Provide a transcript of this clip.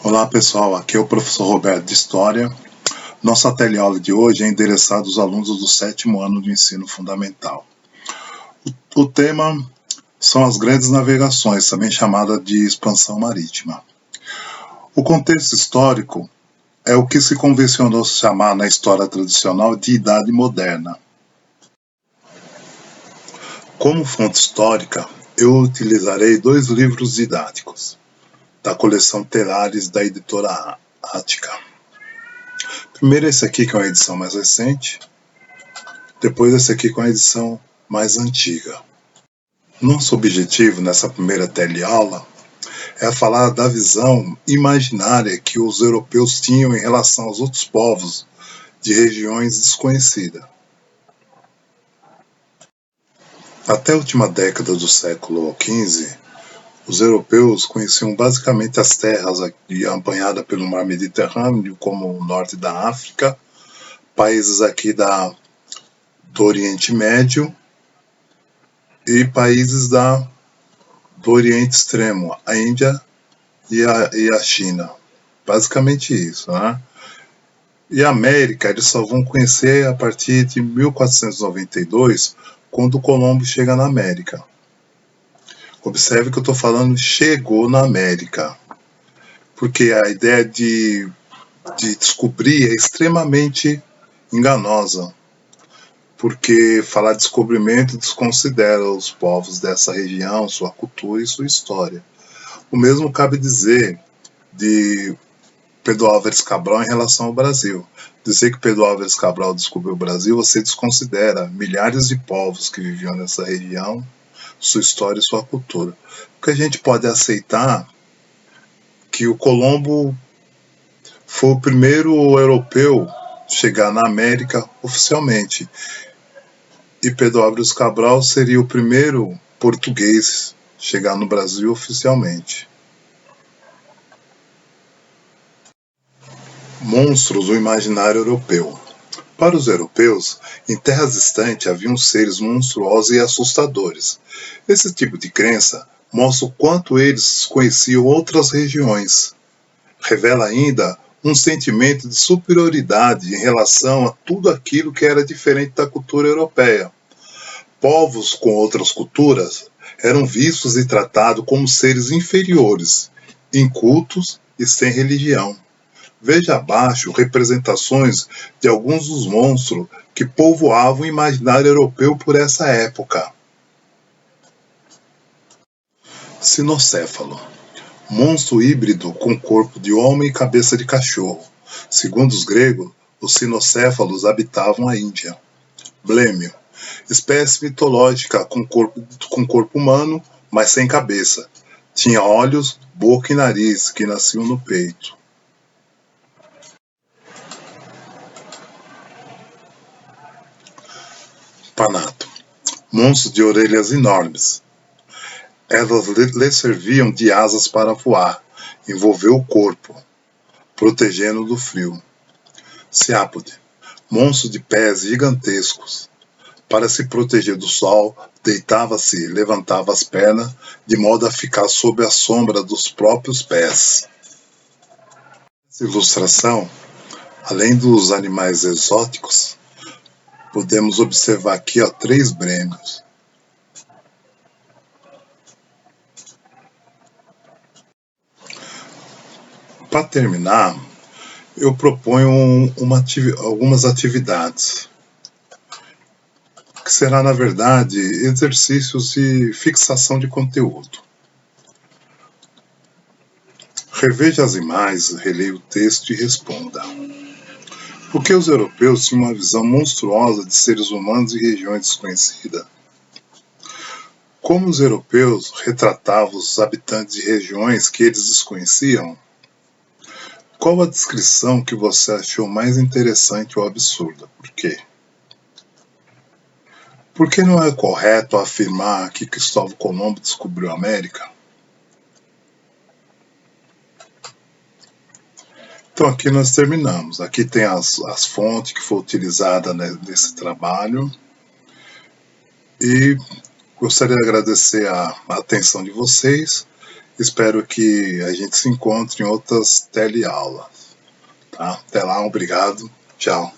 Olá pessoal, aqui é o professor Roberto de História. Nossa teleaula de hoje é endereçada aos alunos do 7º ano do ensino fundamental. O tema são as grandes navegações, também chamada de expansão marítima. O contexto histórico é o que se convencionou chamar na história tradicional de Idade Moderna. Como fonte histórica, eu utilizarei 2 livros didáticos da coleção Telares da editora Ática. Primeiro esse aqui, que é uma edição mais recente, depois esse aqui com a edição mais antiga. Nosso objetivo nessa primeira teleaula é falar da visão imaginária que os europeus tinham em relação aos outros povos de regiões desconhecidas. Até a última década do século XV, os europeus conheciam basicamente as terras aqui banhadas pelo mar Mediterrâneo, como o norte da África, países aqui do Oriente Médio e países do Oriente Extremo, a Índia e a China. Basicamente isso, né? E a América eles só vão conhecer a partir de 1492, quando Colombo chega na América. Observe que eu estou falando chegou na América, porque a ideia de descobrir é extremamente enganosa, porque falar descobrimento desconsidera os povos dessa região, sua cultura e sua história. O mesmo cabe dizer de Pedro Álvares Cabral em relação ao Brasil. Dizer que Pedro Álvares Cabral descobriu o Brasil, você desconsidera milhares de povos que viviam nessa região, sua história e sua cultura. Porque a gente pode aceitar que o Colombo foi o primeiro europeu a chegar na América oficialmente. E Pedro Álvares Cabral seria o primeiro português a chegar no Brasil oficialmente. Monstros do imaginário europeu. Para os europeus, em terras distantes haviam seres monstruosos e assustadores. Esse tipo de crença mostra o quanto eles conheciam outras regiões. Revela ainda um sentimento de superioridade em relação a tudo aquilo que era diferente da cultura europeia. Povos com outras culturas eram vistos e tratados como seres inferiores, incultos e sem religião. Veja abaixo representações de alguns dos monstros que povoavam o imaginário europeu por essa época. Sinocéfalo. Monstro híbrido com corpo de homem e cabeça de cachorro. Segundo os gregos, os sinocéfalos habitavam a Índia. Blêmio. Espécie mitológica com corpo humano, mas sem cabeça. Tinha olhos, boca e nariz que nasciam no peito. Panato. Monstros de orelhas enormes. Elas lhe serviam de asas para voar, envolver o corpo, protegendo do frio. Ceápode. Monstro de pés gigantescos. Para se proteger do sol, deitava-se e levantava as pernas, de modo a ficar sob a sombra dos próprios pés. Nessa ilustração, além dos animais exóticos, podemos observar aqui 3 brêmios. Para terminar, eu proponho algumas atividades, que será, na verdade, exercícios de fixação de conteúdo. Reveja as imagens, releia o texto e responda. Por que os europeus tinham uma visão monstruosa de seres humanos e regiões desconhecidas? Como os europeus retratavam os habitantes de regiões que eles desconheciam? Qual a descrição que você achou mais interessante ou absurda? Por quê? Por que não é correto afirmar que Cristóvão Colombo descobriu a América? Então aqui nós terminamos. Aqui tem as fontes que foram utilizadas nesse trabalho. E gostaria de agradecer a atenção de vocês Espero que a gente se encontre em outras teleaulas. Tá? Até lá, obrigado. Tchau.